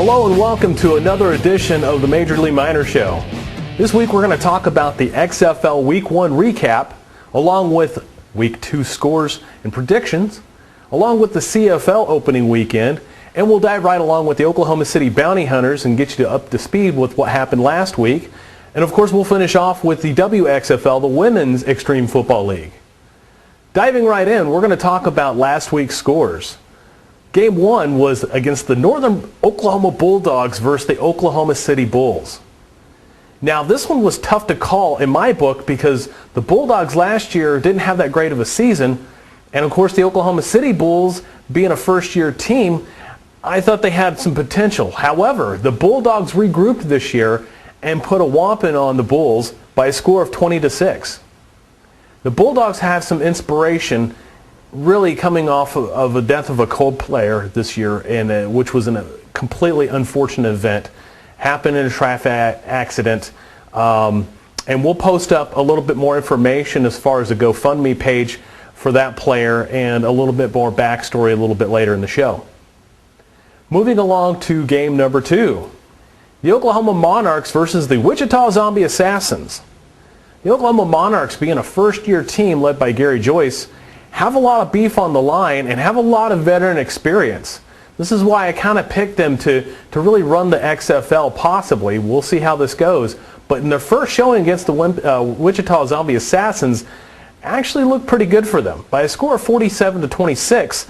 Hello and welcome to another edition of the Major League Minor Show. This week we're going to talk about the XFL Week 1 recap, along with Week 2 scores and predictions, along with the CFL opening weekend, and we'll dive right along with the Oklahoma City Bounty Hunters and get you up to speed with what happened last week. And of course we'll finish off with the WXFL, the Women's Extreme Football League. Diving right in, we're going to talk about last week's scores. Game 1 was against the Northern Oklahoma Bulldogs versus the Oklahoma City Bulls. Now this one was tough to call in my book because the Bulldogs last year didn't have that great of a season, and of course the Oklahoma City Bulls, being a first-year team, I thought they had some potential. However, the Bulldogs regrouped this year and put a whopping on the Bulls by a score of 20-6. The Bulldogs have some inspiration really coming off of a death of a cold player this year, which was a completely unfortunate event. Happened in a traffic accident. And we'll post up a little bit more information as far as the GoFundMe page for that player and a little bit more backstory a little bit later in the show. Moving along to game number 2. The Oklahoma Monarchs versus the Wichita Zombie Assassins. The Oklahoma Monarchs, being a first-year team led by Gary Joyce, have a lot of beef on the line and have a lot of veteran experience. This is why I kind of picked them to really run the XFL possibly. We'll see how this goes. But in their first showing against the Wichita Zombie Assassins, actually looked pretty good for them. By a score of 47-26,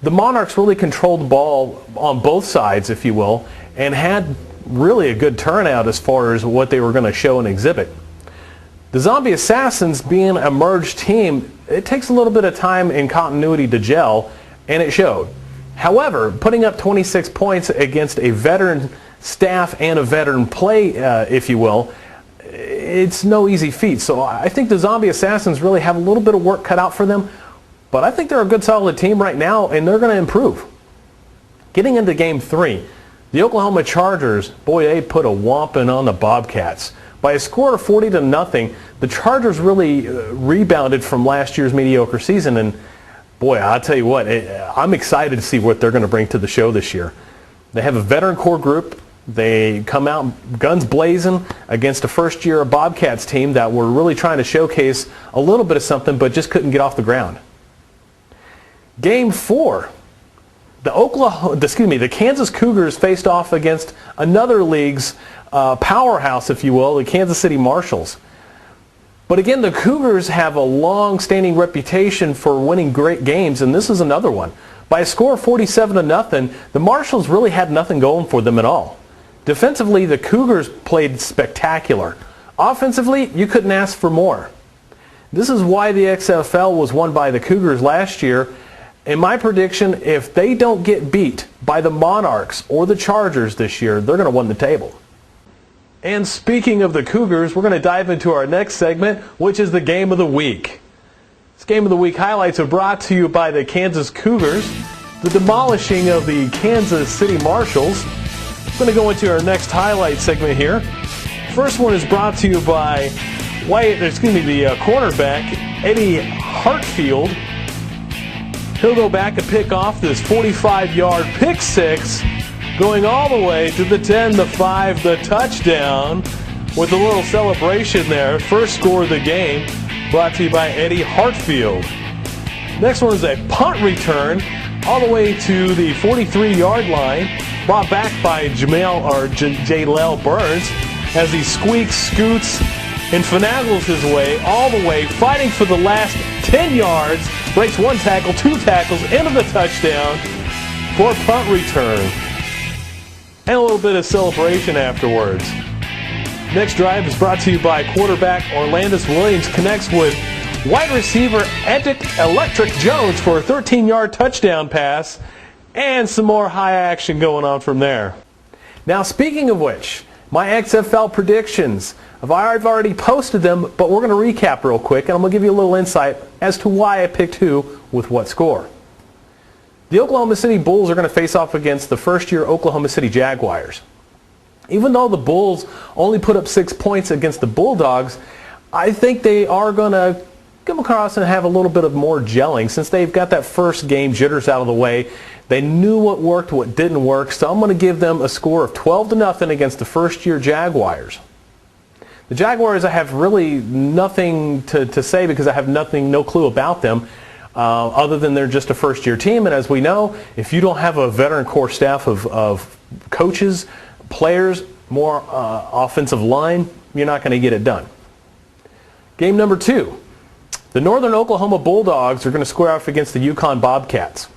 the Monarchs really controlled the ball on both sides, if you will, and had really a good turnout as far as what they were going to show and exhibit. The Zombie Assassins, being a merged team, it takes a little bit of time and continuity to gel, and it showed. However, putting up 26 points against a veteran staff and a veteran play, if you will, it's no easy feat. So I think the Zombie Assassins really have a little bit of work cut out for them, but I think they're a good solid team right now, and they're going to improve. Getting into Game 3, the Oklahoma Chargers, boy, they put a whopping on the Bobcats. By a score of 40-0, the Chargers really rebounded from last year's mediocre season, and boy, I'll tell you what, I'm excited to see what they're going to bring to the show this year. They have a veteran core group. They come out guns blazing against a first-year Bobcats team that were really trying to showcase a little bit of something but just couldn't get off the ground. Game 4. The Kansas Cougars faced off against another league's powerhouse, if you will, the Kansas City Marshals. But again, the Cougars have a long-standing reputation for winning great games, and this is another one. By a score of 47-0, the Marshals really had nothing going for them at all. Defensively, the Cougars played spectacular. Offensively, you couldn't ask for more. This is why the XFL was won by the Cougars last year. In my prediction, if they don't get beat by the Monarchs or the Chargers this year, they're going to win the table. And speaking of the Cougars, we're going to dive into our next segment, which is the Game of the Week. This Game of the Week highlights are brought to you by the Kansas Cougars, the demolishing of the Kansas City Marshals. We're going to go into our next highlight segment here. First one is brought to you by the cornerback, Eddie Hartfield. He'll go back and pick off this 45-yard pick six, going all the way to the 10, the 5, the touchdown, with a little celebration there. First score of the game, brought to you by Eddie Hartfield. Next one is a punt return, all the way to the 43-yard line, brought back by Jaylel Burns, as he squeaks, scoots, and finagles his way all the way, fighting for the last 10 yards, breaks one tackle, two tackles, into the touchdown for a punt return. And a little bit of celebration afterwards. Next drive is brought to you by quarterback Orlandis Williams, connects with wide receiver Electric Jones for a 13-yard touchdown pass, and some more high action going on from there. Now, speaking of which, my XFL predictions, I've already posted them, but we're going to recap real quick, and I'm going to give you a little insight as to why I picked who with what score. The Oklahoma City Bulls are going to face off against the first-year Oklahoma City Jaguars. Even though the Bulls only put up 6 points against the Bulldogs, I think they are going to come across and have a little bit of more gelling since they've got that first game jitters out of the way. They knew what worked, what didn't work, so I'm going to give them a score of 12-0 against the first-year Jaguars. The Jaguars, I have really nothing to say because I have no clue about them other than they're just a first-year team. And as we know, if you don't have a veteran core staff of coaches, players, more offensive line, you're not going to get it done. Game number 2. The Northern Oklahoma Bulldogs are going to square off against the Yukon Bobcats.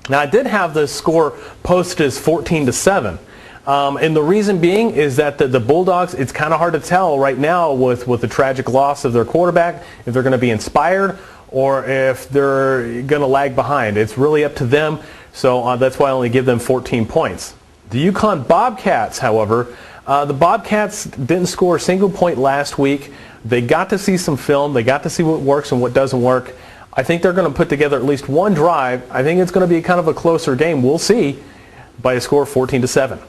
Now, I did have the score posted as 14-7. And the reason being is that the Bulldogs, it's kind of hard to tell right now with the tragic loss of their quarterback if they're going to be inspired or if they're going to lag behind. It's really up to them, so that's why I only give them 14 points. The Yukon Bobcats, however, the Bobcats didn't score a single point last week. They got to see some film. They got to see what works and what doesn't work. I think they're going to put together at least one drive. I think it's going to be kind of a closer game. We'll see by a score of 14-7.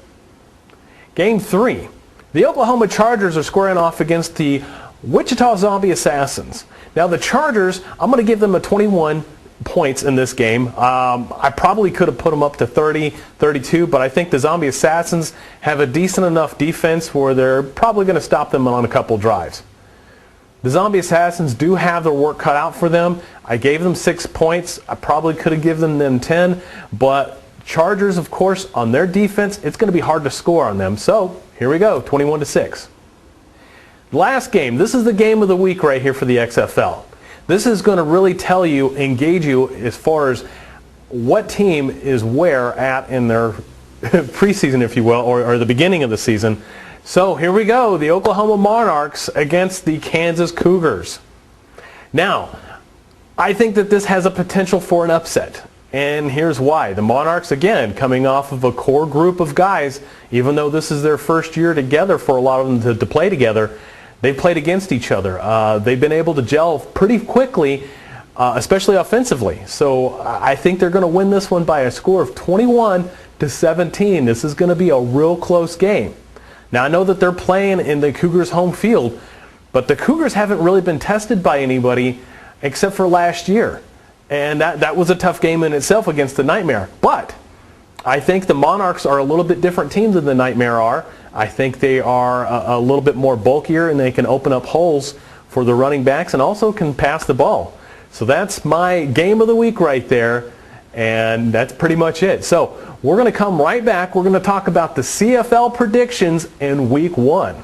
Game 3. The Oklahoma Chargers are squaring off against the Wichita Zombie Assassins. Now the Chargers, I'm going to give them a 21 points in this game. I probably could have put them up to 30, 32, but I think the Zombie Assassins have a decent enough defense where they're probably going to stop them on a couple drives. The Zombie Assassins do have their work cut out for them. I gave them 6 points. I probably could have given them 10, but Chargers, of course, on their defense, it's going to be hard to score on them. So here we go, 21-6. Last game. This is the game of the week right here for the XFL. This is going to really tell you, engage you as far as what team is where at in their preseason, if you will, or the beginning of the season. So here we go, the Oklahoma Monarchs against the Kansas Cougars. Now, I think that this has a potential for an upset, and here's why. The Monarchs, again, coming off of a core group of guys, even though this is their first year together for a lot of them to play together, they've played against each other. They've been able to gel pretty quickly, especially offensively. So I think they're going to win this one by a score of 21-17. This is going to be a real close game. Now, I know that they're playing in the Cougars' home field, but the Cougars haven't really been tested by anybody except for last year. And that was a tough game in itself against the Nightmare. But I think the Monarchs are a little bit different team than the Nightmare are. I think they are a little bit more bulkier, and they can open up holes for the running backs and also can pass the ball. So that's my game of the week right there. And that's pretty much it. So we're going to come right back. We're going to talk about the CFL predictions in Week 1.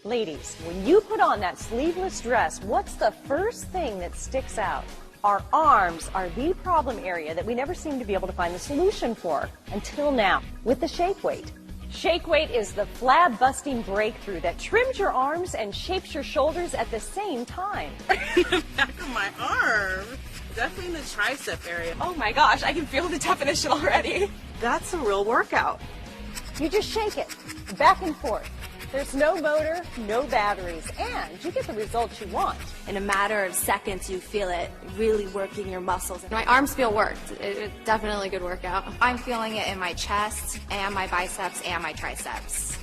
Ladies, when you put on that sleeveless dress, what's the first thing that sticks out? Our arms are the problem area that we never seem to be able to find the solution for until now with the Shake Weight. Shake Weight is the flab-busting breakthrough that trims your arms and shapes your shoulders at the same time. Back of my arm. Definitely in the tricep area. Oh my gosh, I can feel the definition already. That's a real workout. You just shake it, back and forth. There's no motor, no batteries, and you get the results you want. In a matter of seconds, you feel it really working your muscles. My arms feel worked. It's definitely a good workout. I'm feeling it in my chest and my biceps and my triceps.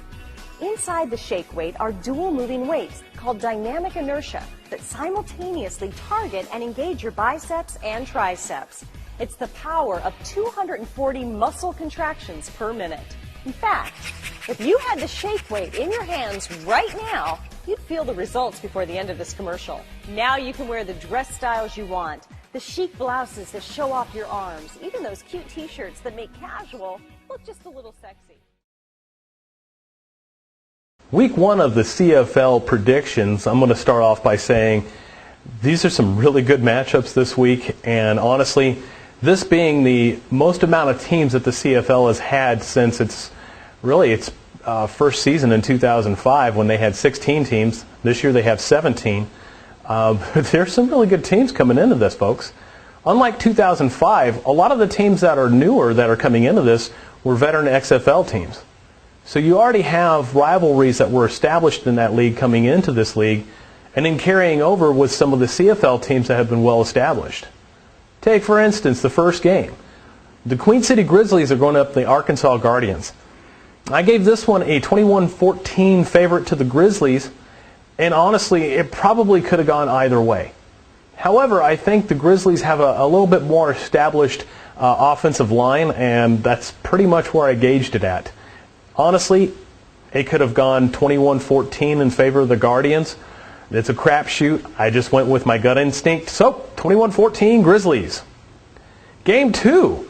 Inside the Shake Weight are dual moving weights called dynamic inertia that simultaneously target and engage your biceps and triceps. It's the power of 240 muscle contractions per minute. In fact, if you had the Shake Weight in your hands right now, you'd feel the results before the end of this commercial. Now you can wear the dress styles you want, the chic blouses that show off your arms, even those cute t-shirts that make casual look just a little sexy. Week 1 of the CFL predictions, I'm going to start off by saying these are some really good matchups this week, and honestly, this being the most amount of teams that the CFL has had since its first season in 2005 when they had 16 teams. This year they have 17. There's some really good teams coming into this, folks. Unlike 2005, a lot of the teams that are newer that are coming into this were veteran XFL teams. So you already have rivalries that were established in that league coming into this league and then carrying over with some of the CFL teams that have been well established. Take, for instance, the first game. The Queen City Grizzlies are going up the Arkansas Guardians. I gave this one a 21-14 favorite to the Grizzlies, And honestly, it probably could have gone either way. However, I think the Grizzlies have a little bit more established offensive line, and that's pretty much where I gauged it at. Honestly, it could have gone 21-14 in favor of the Guardians. It's a crapshoot. I just went with my gut instinct. So, 21-14 Grizzlies. Game 2,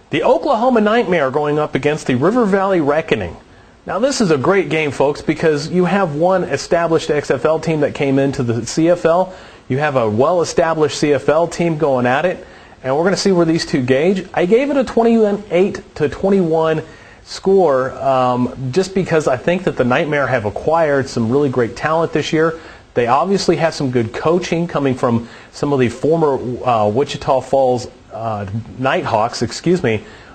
the Oklahoma Nightmare going up against the River Valley Reckoning. Now, this is a great game, folks, because you have one established XFL team that came into the CFL. You have a well-established CFL team going at it, and we're going to see where these two gauge. I gave it a 28-21 score just because I think that the Nightmare have acquired some really great talent this year. They obviously have some good coaching coming from some of the former Wichita Falls Nighthawks,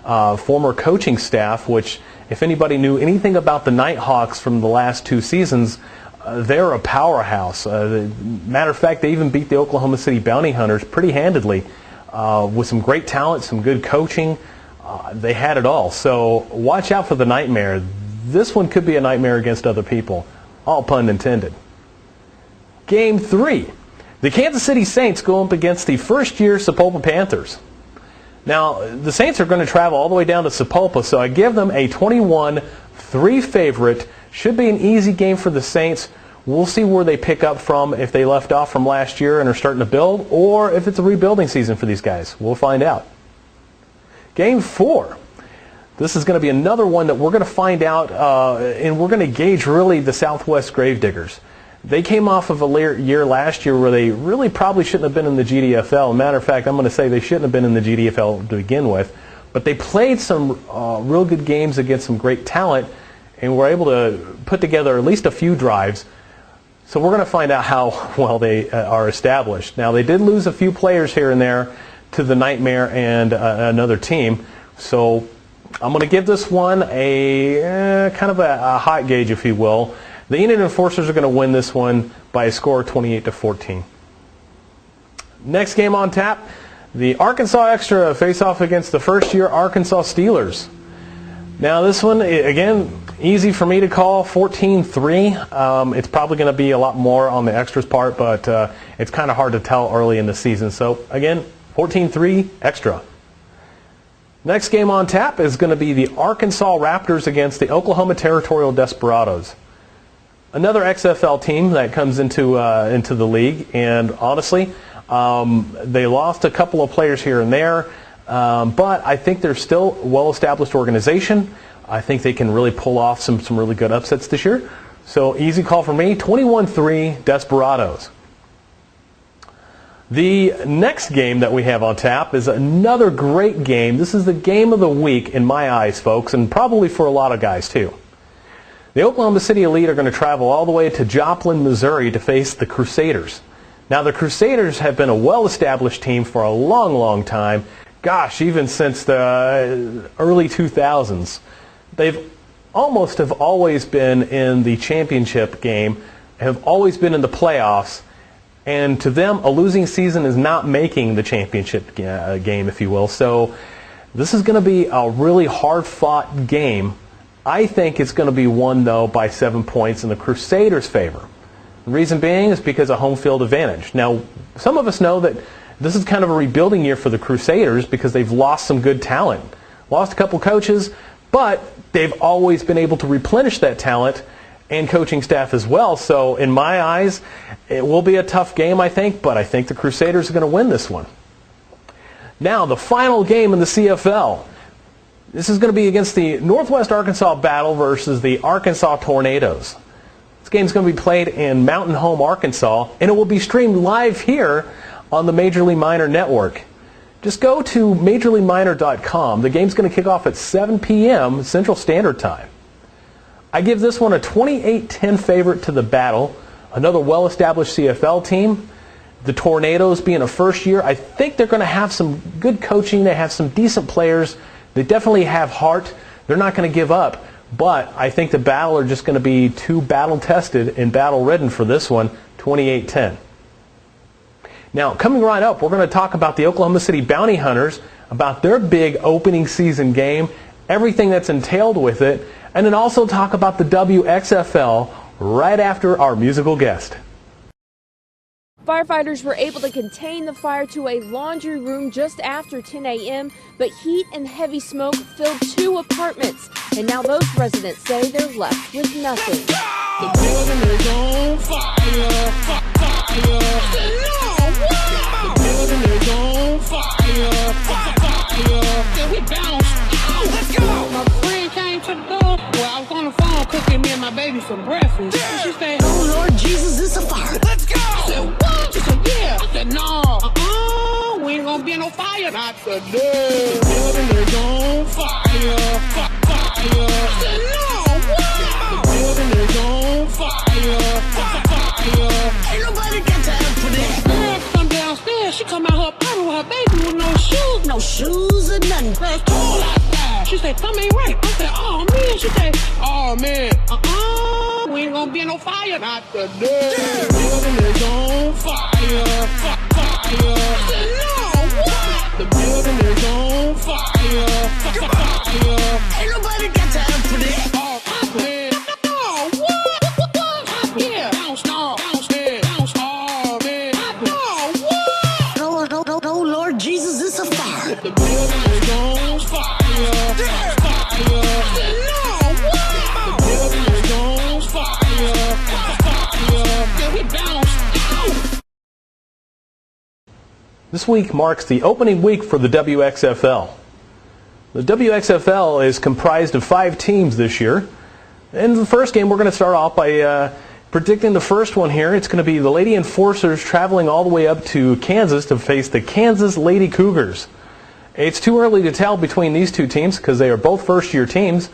former coaching staff, which, if anybody knew anything about the Nighthawks from the last 2 seasons, they're a powerhouse. Matter of fact, they even beat the Oklahoma City Bounty Hunters pretty handedly with some great talent, some good coaching. They had it all. So watch out for the Nightmare. This one could be a nightmare against other people. All pun intended. Game 3. The Kansas City Saints go up against the first-year Sapulpa Panthers. Now, the Saints are going to travel all the way down to Sapulpa, so I give them a 21-3 favorite. Should be an easy game for the Saints. We'll see where they pick up from, if they left off from last year and are starting to build, or if it's a rebuilding season for these guys. We'll find out. Game 4. This is going to be another one that we're going to find out, and we're going to gauge really the Southwest Gravediggers. They came off of a year last year where they really probably shouldn't have been in the GDFL. Matter of fact, I'm going to say they shouldn't have been in the GDFL to begin with. But they played some real good games against some great talent, and were able to put together at least a few drives. So we're going to find out how well they are established. Now, they did lose a few players here and there to the Nightmare and another team. So I'm going to give this one a kind of a hot gauge, if you will. The Enid Enforcers are going to win this one by a score of 28-14. Next game on tap, the Arkansas Extra face-off against the first-year Arkansas Steelers. Now this one, again, easy for me to call, 14-3. It's probably going to be a lot more on the Extras part, but it's kind of hard to tell early in the season. So again, 14-3 Extra. Next game on tap is going to be the Arkansas Raptors against the Oklahoma Territorial Desperados. Another XFL team that comes into the league, and honestly, they lost a couple of players here and there, but I think they're still a well-established organization. I think they can really pull off some really good upsets this year. So easy call for me, 21-3 Desperados. The next game that we have on tap is another great game. This is the game of the week in my eyes, folks, and probably for a lot of guys too. The Oklahoma City Elite are going to travel all the way to Joplin, Missouri to face the Crusaders. Now, the Crusaders have been a well-established team for a long, long time. Gosh, even since the early 2000s. They've almost have always been in the championship game, have always been in the playoffs, and to them, a losing season is not making the championship game, if you will. So this is going to be a really hard-fought game. I think it's going to be won, though, by 7 points in the Crusaders' favor. The reason being is because of home field advantage. Now, some of us know that this is kind of a rebuilding year for the Crusaders because they've lost some good talent. Lost a couple coaches, but they've always been able to replenish that talent and coaching staff as well. So in my eyes, it will be a tough game, I think, but I think the Crusaders are going to win this one. Now, the final game in the CFL. This is going to be against the Northwest Arkansas Battle versus the Arkansas Tornadoes. This game is going to be played in Mountain Home, Arkansas, and it will be streamed live here on the Major League Minor Network. Just go to MajorLeagueMinor.com. The game's going to kick off at 7 p.m. Central Standard Time. I give this one a 28-10 favorite to the Battle, another well-established CFL team. The Tornadoes being a first year, I think they're going to have some good coaching. They have some decent players. They definitely have heart. They're not going to give up. But I think the Battle are just going to be too battle-tested and battle-ridden for this one, 28-10. Now, coming right up, we're going to talk about the Oklahoma City Bounty Hunters, about their big opening season game, everything that's entailed with it, and then also talk about the WXFL right after our musical guest. Firefighters were able to contain the fire to a laundry room just after 10 a.m., but heat and heavy smoke filled 2 apartments, and now those residents say they're left with nothing. The building is on fire, fire. The building is on fire, fire. Then we bounce. Let's go. My friend came to the door. Well, I was on the phone cooking me and my baby some breakfast. And she said, "Oh Lord Jesus, it's a fire. Let's go." I said, "What?" She said, "Yeah." I said, "No, we ain't gonna be in no fire. Not today. The building is on fire, fire." I said, "No, what?" The building is on fire, fire. Ain't nobody got time for this. Girl come downstairs, she come out her apartment with her baby with no shoes or nothing. Girl cold outside. She said, "Something ain't right." I said, "Oh man." She said, "Oh man, we ain't gonna be in no fire. Not today. The building is on fire, fire." I said, "No, what?" The building is on fire, fire. Ain't nobody got time for this. Oh man. Oh, what? Yeah, bounce, no, bounce, man, bounce, oh man. Oh, what? No, Lord Jesus, it's a fire. The building is on fire, fire. No, what? The building is on fire, fire. Yeah, we bounce. This week marks the opening week for the WXFL. The WXFL is comprised of 5 teams this year. In the first game, we're going to start off by predicting the first one here. It's going to be the Lady Enforcers traveling all the way up to Kansas to face the Kansas Lady Cougars. It's too early to tell between these 2 teams because they are both first-year teams.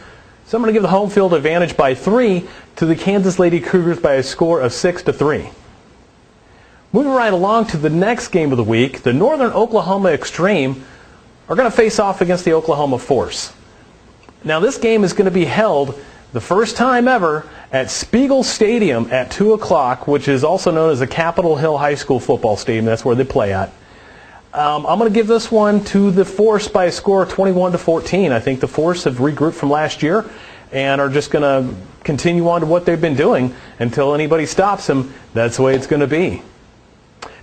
So I'm going to give the home field advantage by 3 to the Kansas Lady Cougars by a score of 6-3. Moving right along to the next game of the week, the Northern Oklahoma Extreme are going to face off against the Oklahoma Force. Now this game is going to be held the first time ever at Spiegel Stadium at 2 o'clock, which is also known as the Capitol Hill High School football stadium. That's where they play at. I'm going to give this one to the Force by a score of 21-14. I think the Force have regrouped from last year and are just going to continue on to what they've been doing until anybody stops them. That's the way it's going to be.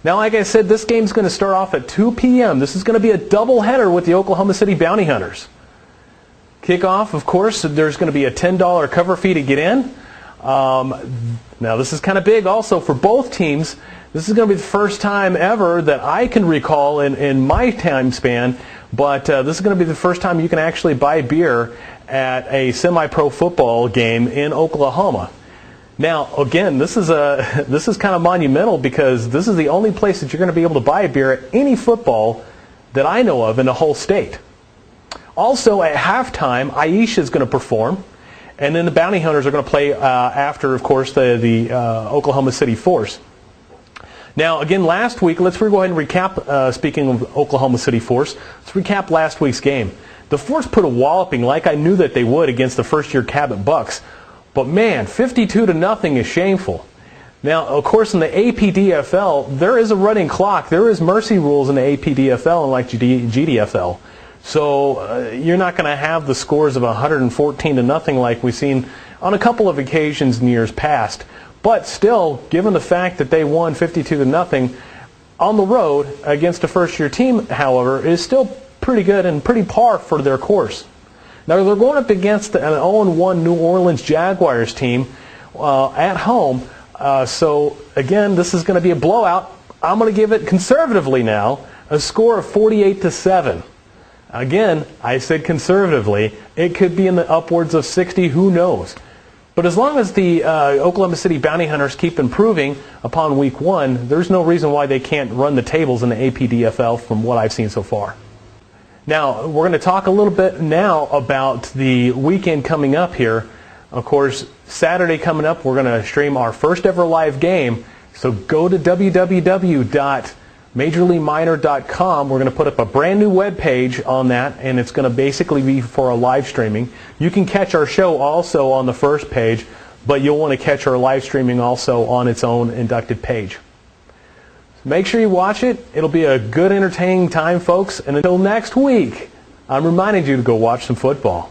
Now, like I said, this game's going to start off at 2 p.m. This is going to be a doubleheader with the Oklahoma City Bounty Hunters. Kickoff, of course, there's going to be a $10 cover fee to get in. Now, this is kind of big also for both teams. This is going to be the first time ever that I can recall in my time span, but this is going to be the first time you can actually buy beer at a semi-pro football game in Oklahoma. Now, again, this is kind of monumental because this is the only place that you're going to be able to buy a beer at any football that I know of in the whole state. Also, at halftime, Aisha is going to perform, and then the Bounty Hunters are going to play after, of course, the Oklahoma City Force. Now, again, last week, let's go ahead and recap, speaking of Oklahoma City Force, let's recap last week's game. The Force put a walloping like I knew that they would against the first-year Cabot Bucks. But man, 52-0 is shameful. Now, of course, in the APDFL, there is a running clock. There is mercy rules in the APDFL, unlike GDFL. So you're not going to have the scores of 114-0 like we've seen on a couple of occasions in years past. But still, given the fact that they won 52-0 on the road against a first-year team, however, is still pretty good and pretty par for their course. Now, they're going up against an 0-1 New Orleans Jaguars team at home. So, again, this is going to be a blowout. I'm going to give it conservatively now a score of 48-7. Again, I said conservatively. It could be in the upwards of 60. Who knows? But as long as the Oklahoma City Bounty Hunters keep improving upon week 1, there's no reason why they can't run the tables in the APDFL from what I've seen so far. Now, we're going to talk a little bit now about the weekend coming up here. Of course, Saturday coming up, we're going to stream our first ever live game. So go to www.majorleagueminor.com. We're going to put up a brand new web page on that, and it's going to basically be for a live streaming. You can catch our show also on the first page, but you'll want to catch our live streaming also on its own inducted page. Make sure you watch it. It'll be a good, entertaining time, folks. And until next week, I'm reminding you to go watch some football.